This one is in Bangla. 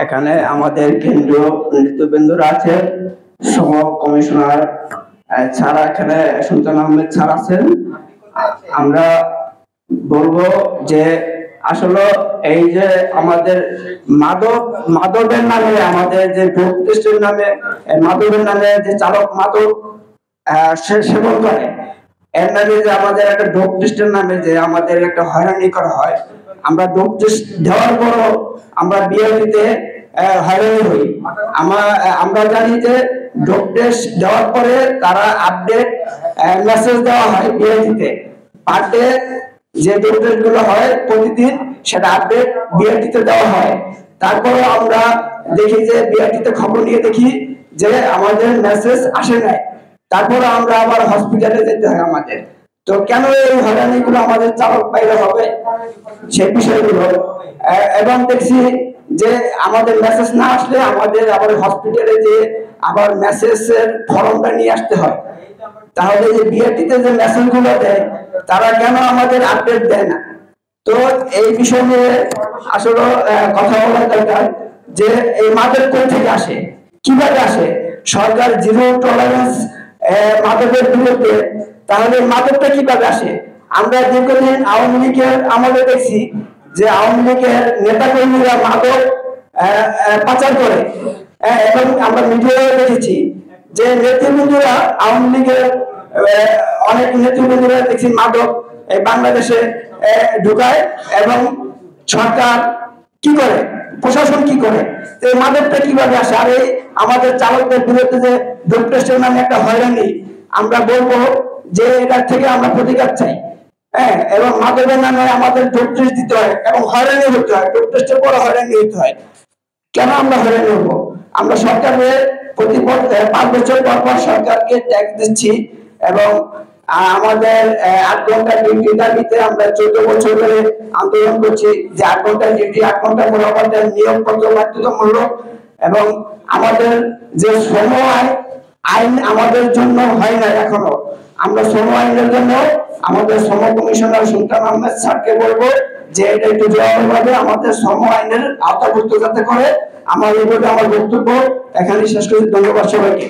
এখানে আমাদের কেন্দ্রীয় নেতৃবৃন্দরা আছেন, সহ কমিশনার ছাড়া এখানে সুলতান আহমেদ স্যার আছেন। আমরা বলবো যে আসলে এই যে আমাদের মাদকের নামে, আমাদের যে ড্রাগ টেস্টের নামে, মাদকের নামে যে চালক মাদক সেবন করে, এর নামে যে আমাদের একটা ড্রাগ টেস্টের নামে যে আমাদের একটা হয়রানি করা হয়, আমরা ড্রাগ টেস্ট দেওয়ার পরও আমরা বিআরটিতে হয়রানি হই। আমরা জানি যে ড্রাগ টেস্ট দেওয়ার পরে তারা আপডেট মেসেজ দেওয়া হয় বিআরটিতে, পার ডে যে ড্রাগ টেস্ট গুলো হয় প্রতিদিন সেটা আপডেট বিআরটিতে দেওয়া হয়। তারপরে আমরা দেখি যে বিআরটিতে খবর নিয়ে দেখি যে আমাদের মেসেজ আসে নাই, তারপরে আমরা আবার হসপিটালে যেতে হয় আমাদের। তো কেন এই হয়রানিগুলো আমাদের চালক বাইরে হবে সেই বিষয়গুলো, এবং দেখছি যে আমাদের মেসেজ না আসলে আমাদের আবার হসপিটালে যে আবার মেসেজের ফর্মটা নিয়ে আসতে হয়। তাহলে যে বিআরটিতে যে মেসেজ গুলো দেয় তারা কেন আমাদের আপডেট দেয় না? তো এই বিষয় নিয়ে আসলে কথা বলা দরকার যে এই মাদক কোথা থেকে আসে, কিভাবে আসে? সরকার জিরো টলারেন্স মাদকের বিরুদ্ধে, তাহলে মাদকটা কিভাবে আসে? আমরা দীর্ঘদিন আওয়ামী লীগের আমলে দেখছি যে আওয়ামী লীগের নেতা কর্মীরা মাদক পাচার করে, এবং আমরা মিডিয়ায় দেখেছি যে নেতৃবৃন্দরা আওয়ামী লীগের অনেক নেতৃবৃন্দরা দেখছি মাদক বাংলাদেশে ঢুকায়, এবং সরকার কি করে, প্রশাসন কি করে? এই মাদকটা কিভাবে আসে? আর এই আমাদের চালকদের বিরুদ্ধে যে ড্রাগ টেস্টের নামে একটা হয়রানি, আমরা বলবো যে এটার থেকে আমরা প্রতিকার চাই। এবং মাদকের নামে আমাদের ড্রাগ টেস্ট দিতে হয় এবং হয়রানি হতে হয়, ড্রাগ টেস্টের পরে হয়রানি হতে হয়। কেন আমরা হয়রানি হবো? আমরা সরকারের প্রতি 5 বছর পর পর সরকারকে ট্যাক্স দিচ্ছি, এবং আমাদের 8 ঘন্টা ডিউটি দাবিতে আমরা 14 বছর ধরে আন্দোলন করছি যে 8 ঘন্টা ডিউটি, 8 ঘন্টা করে আমাদের নিয়োগপত্র বাধ্যতামূলক, এবং আমাদের যে শ্রম আইন আমাদের জন্য হয় না এখনো। আমরা শ্রম আইনের জন্য আমাদের শ্রম কমিশনার সুলতান আহমেদ স্যারকে বলবো যে এটা একটু জবাবভাবে আমাদের শ্রম আইনের আওতাভুক্ত যাতে করে। আমার বক্তব্য এখানে শেষ করি। ধন্যবাদ সবাইকে।